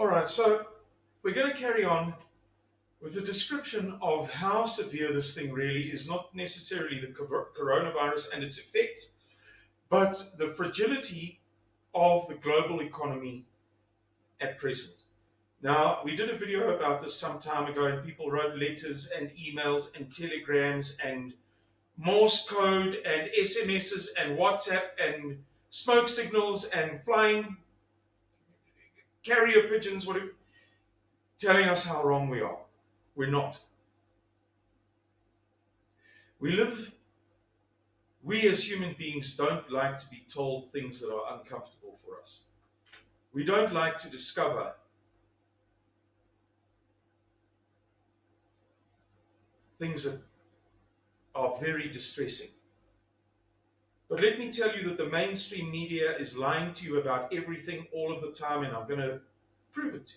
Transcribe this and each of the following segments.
Alright, so we're going to carry on with a description of how severe this thing really is, not necessarily the coronavirus and its effects, but the fragility of the global economy at present. Now, we did a video about this some time ago, and people wrote letters and emails and telegrams and Morse code and SMSs and WhatsApp and smoke signals and flying carrier pigeons, whatever, telling us how wrong we are. We're not. We as human beings don't like to be told things that are uncomfortable for us. We don't like to discover things that are very distressing. But let me tell you that the mainstream media is lying to you about everything all of the time, and I'm going to prove it to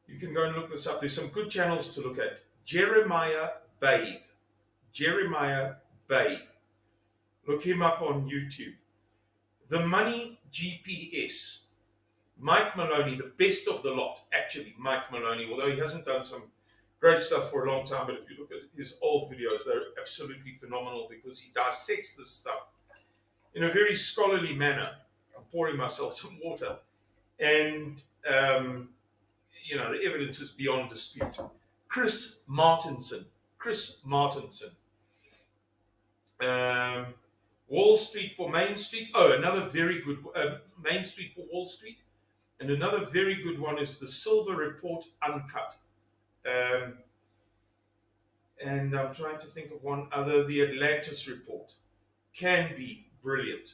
you. You can go and look this up. There's some good channels to look at. Jeremiah Babe. Jeremiah Babe. Look him up on YouTube. The Money GPS. Mike Maloney, the best of the lot. Actually, Mike Maloney, although he hasn't done some great stuff for a long time, but if you look at his old videos, they're absolutely phenomenal because he dissects this stuff in a very scholarly manner. I'm pouring myself some water. And, the evidence is beyond dispute. Chris Martenson. Wall Street for Main Street. Oh, another very good, Main Street for Wall Street. And another very good one is the Silver Report Uncut. And I'm trying to think of one other, the Atlantis Report. Can be brilliant.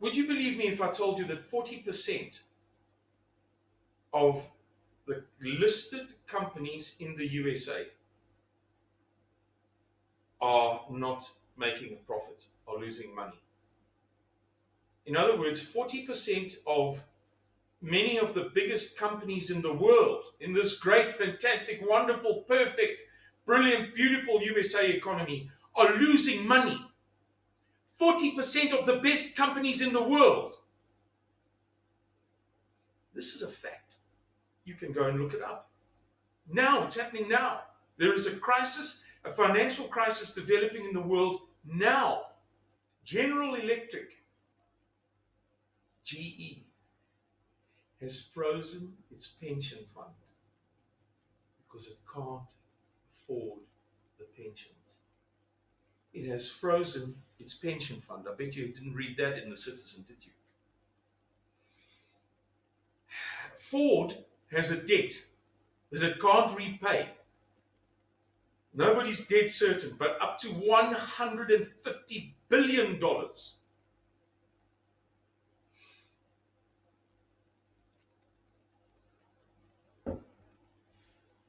Would you believe me if I told you that 40% of the listed companies in the USA are not making a profit, are losing money? In other words, 40% of many of the biggest companies in the world, in this great, fantastic, wonderful, perfect, brilliant, beautiful USA economy, are losing money. 40% of the best companies in the world. This is a fact. You can go and look it up. Now, it's happening now. There is a crisis, a financial crisis developing in the world now. General Electric, GE, has frozen its pension fund because it can't afford the pensions. It has frozen its pension fund. I bet you didn't read that in the Citizen, did you? Ford has a debt that it can't repay. Nobody's dead certain, but up to $150 billion.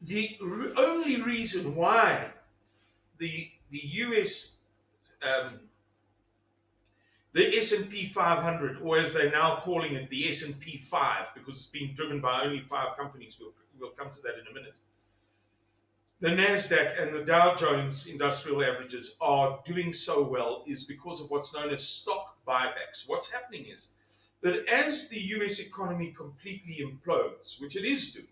The only reason why the US, the S&P 500, or as they're now calling it, the S&P 5, because it's being driven by only 5 companies, we'll come to that in a minute. The NASDAQ and the Dow Jones Industrial Averages are doing so well is because of what's known as stock buybacks. What's happening is that as the US economy completely implodes, which it is doing,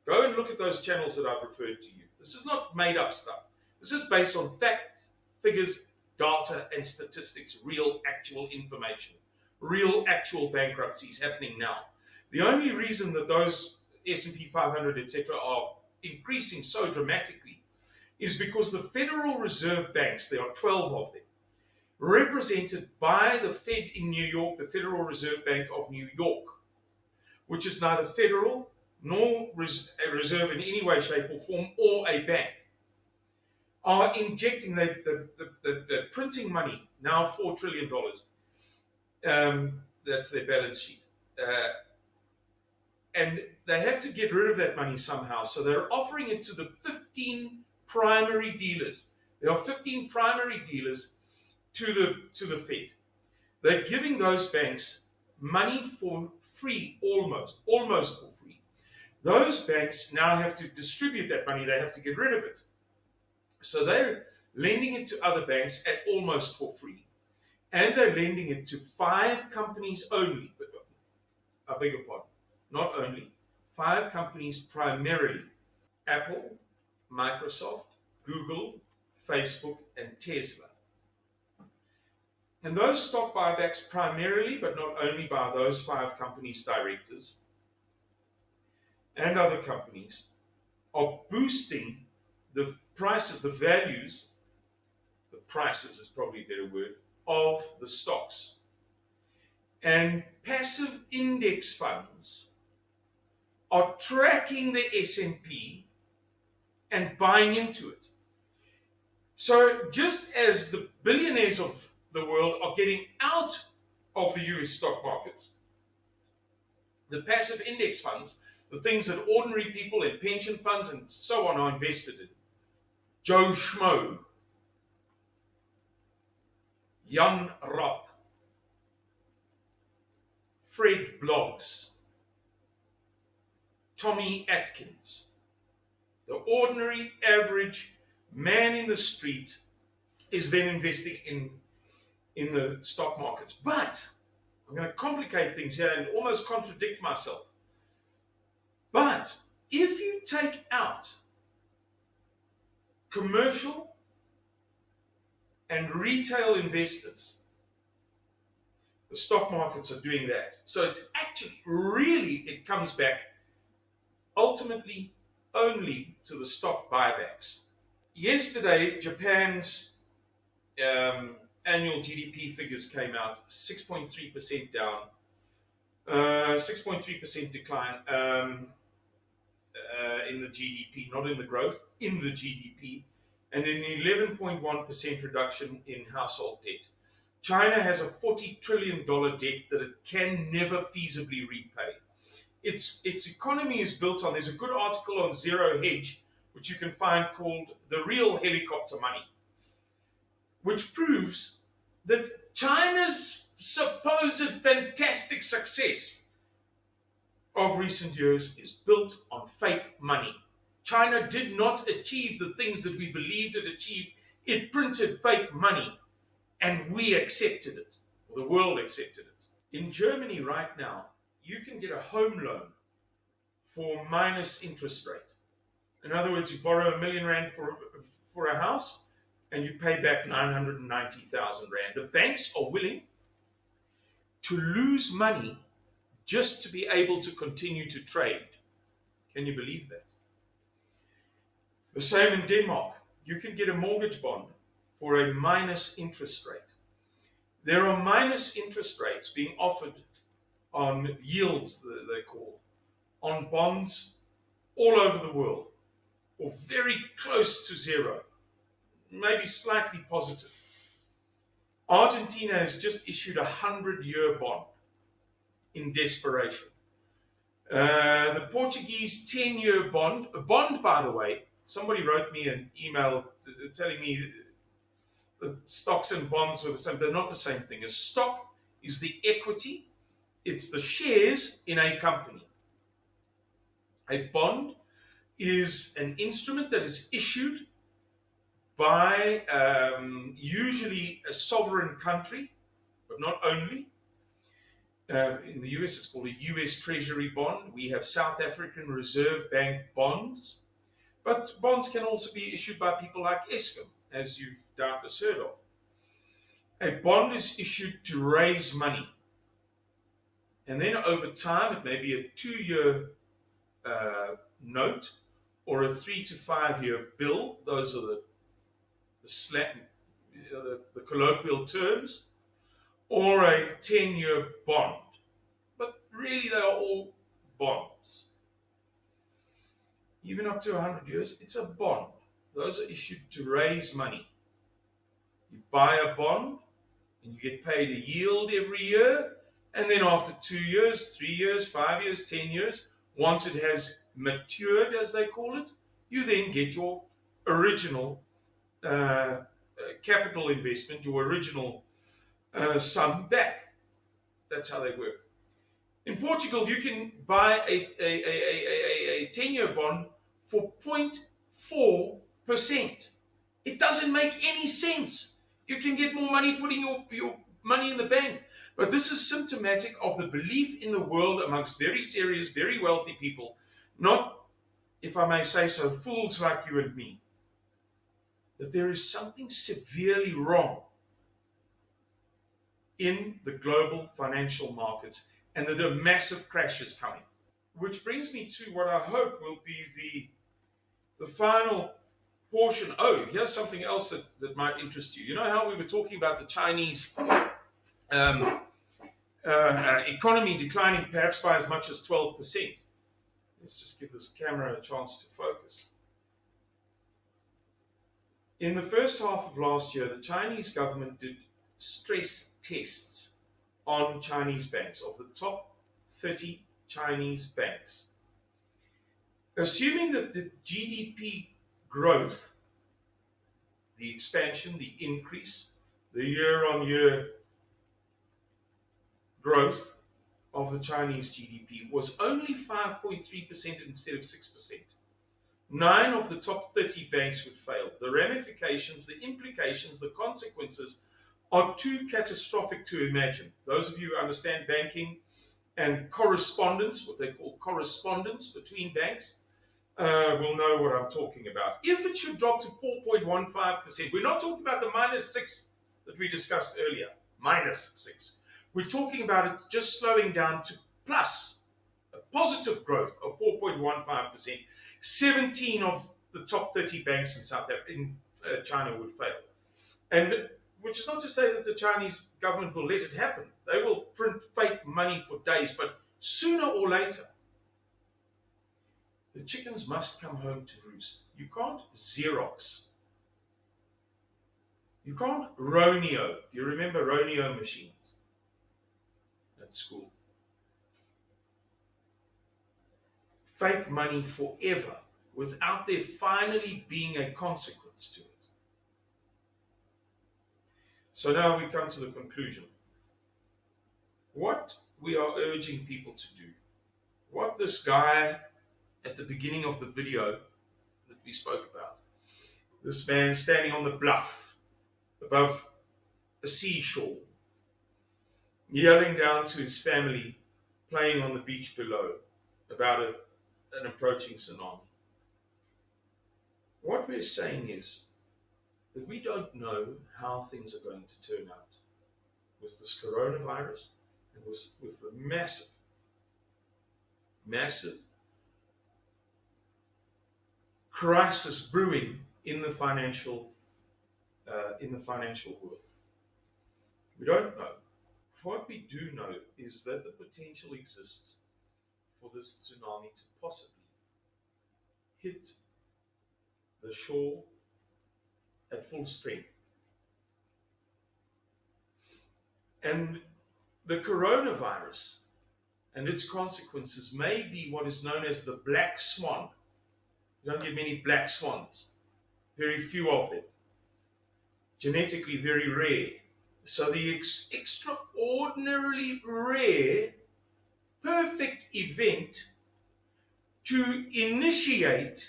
go and look at those channels that I've referred to you. This is not made up stuff. This is based on facts, figures, data, and statistics, real, actual information, real, actual bankruptcies happening now. The only reason that those S&P 500, etc., are increasing so dramatically is because the Federal Reserve banks, there are 12 of them, represented by the Fed in New York, the Federal Reserve Bank of New York, which is neither federal nor a reserve in any way, shape, or form, or a bank, are injecting, they're printing money, now $4 trillion. That's their balance sheet. And they have to get rid of that money somehow, so they're offering it to the 15 primary dealers. There are 15 primary dealers to the Fed. They're giving those banks money for free, almost for free. Those banks now have to distribute that money. They have to get rid of it. So they're lending it to other banks at almost for free. And they're lending it to 5 companies only. I beg your pardon. Not only. 5 companies primarily. Apple, Microsoft, Google, Facebook, and Tesla. And those stock buybacks primarily, but not only by those 5 companies' directors and other companies, are boosting the prices, the values, the prices is probably a better word, of the stocks. And passive index funds are tracking the S&P and buying into it. So just as the billionaires of the world are getting out of the US stock markets, the passive index funds, the things that ordinary people and pension funds and so on are invested in, Joe Schmo, Jan Ropp, Fred Blogs, Tommy Atkins, the ordinary average man in the street is then investing in the stock markets. But I'm going to complicate things here and almost contradict myself. But if you take out commercial and retail investors, the stock markets are doing that. So it's actually, really, it comes back ultimately only to the stock buybacks. Yesterday, Japan's annual GDP figures came out, 6.3% down, 6.3% decline in the GDP, not in the growth, in the GDP, and an 11.1% reduction in household debt. China has a $40 trillion debt that it can never feasibly repay. Its economy is built on, there's a good article on Zero Hedge, which you can find, called The Real Helicopter Money, which proves that China's supposed fantastic success of recent years is built on fake money. China did not achieve the things that we believed it achieved. It printed fake money, and we accepted it, or the world accepted it. In Germany right now, you can get a home loan for minus interest rate. In other words, you borrow R1 million for a house, and you pay back 990,000 rand. The banks are willing to lose money just to be able to continue to trade. Can you believe that? The same in Denmark. You can get a mortgage bond for a minus interest rate. There are minus interest rates being offered on yields, they're called, on bonds all over the world, or very close to zero, maybe slightly positive. Argentina has just issued a 100-year bond in desperation. The Portuguese 10-year bond, a bond, by the way, somebody wrote me an email telling me that stocks and bonds were the same. They're not the same thing. A stock is the equity, it's the shares in a company. A bond is an instrument that is issued by usually a sovereign country, but not only. In the US, it's called a US Treasury bond. We have South African Reserve Bank bonds. But bonds can also be issued by people like Eskom, as you've doubtless heard of. A bond is issued to raise money. And then over time, it may be a 2-year note or a 3 to 5 year bill. Those are the colloquial terms. Or a 10-year bond. But really, they are all bonds. Even up to 100 years, it's a bond. Those are issued to raise money. You buy a bond, and you get paid a yield every year, and then after 2 years, 3 years, 5 years, 10 years, once it has matured, as they call it, you then get your original capital investment, your original sum back. That's how they work. In Portugal, you can buy a 10-year bond for 0.4%. It doesn't make any sense. You can get more money putting your money in the bank. But this is symptomatic of the belief in the world amongst very serious, very wealthy people, not, if I may say so, fools like you and me, that there is something severely wrong in the global financial markets and that a massive crash is coming. Which brings me to what I hope will be the final portion. Oh, here's something else that might interest you. You know how we were talking about the Chinese economy declining perhaps by as much as 12%. Let's just give this camera a chance to focus. In the first half of last year, the Chinese government did stress tests on Chinese banks, of the top 30 Chinese banks. Assuming that the GDP growth, the expansion, the increase, the year-on-year growth of the Chinese GDP was only 5.3% instead of 6%. 9 of the top 30 banks would fail. The ramifications, the implications, the consequences are too catastrophic to imagine. Those of you who understand banking and correspondence, what they call correspondence between banks, will know what I'm talking about. If it should drop to 4.15%, we're not talking about the -6 that we discussed earlier, -6. We're talking about it just slowing down to plus, a positive growth of 4.15%. 17 of the top 30 banks in China would fail. And which is not to say that the Chinese government will let it happen. They will print fake money for days, but sooner or later, the chickens must come home to roost. You can't Xerox. You can't Roneo. You remember Roneo machines at school? Fake money forever without there finally being a consequence to it. So now we come to the conclusion. What we are urging people to do, what this guy at the beginning of the video that we spoke about, this man standing on the bluff above a seashore, yelling down to his family playing on the beach below about an approaching tsunami. What we're saying is that we don't know how things are going to turn out with this coronavirus and with the massive crisis brewing in the financial world. We don't know. What we do know is that the potential exists for this tsunami to possibly hit the shore at full strength. And the coronavirus and its consequences may be what is known as the black swan. You don't get many black swans, very few of them, genetically very rare. So the extraordinarily rare, perfect event to initiate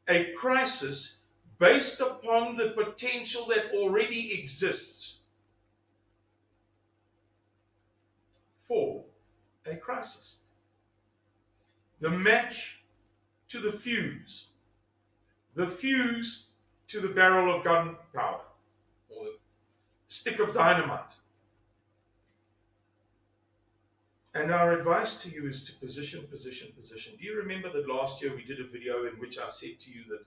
a crisis based upon the potential that already exists for a crisis. The match to the fuse to the barrel of gunpowder, or the stick of dynamite. And our advice to you is to position. Do you remember that last year we did a video in which I said to you that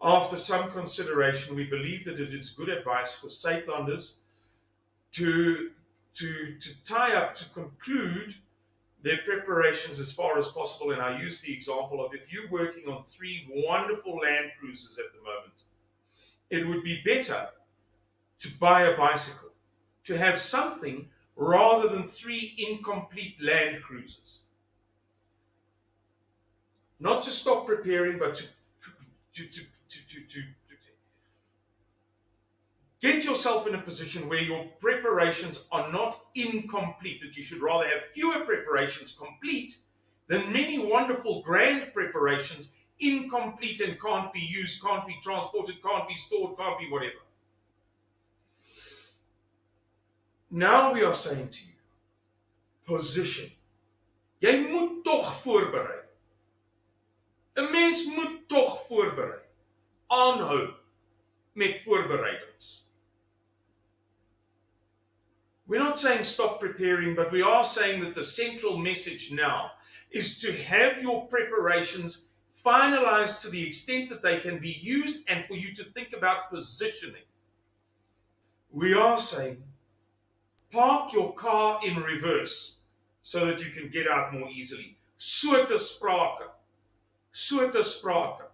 after some consideration, we believe that it is good advice for Saatlanders to tie up, to conclude their preparations as far as possible. And I use the example of, if you're working on 3 wonderful Land Cruisers at the moment, it would be better to buy a bicycle, to have something rather than 3 incomplete Land Cruisers. Not to stop preparing, but to get yourself in a position where your preparations are not incomplete, that you should rather have fewer preparations complete than many wonderful grand preparations incomplete and can't be used, can't be transported, can't be stored, can't be whatever. Now we are saying to you, position. Jy moet tog voorberei. 'n Mens moet tog voorberei. Aanhou met voorbereidings. We're not saying stop preparing, but we are saying that the central message now is to have your preparations finalized to the extent that they can be used and for you to think about positioning. We are saying park your car in reverse so that you can get out more easily. So te sprake. So te sprake.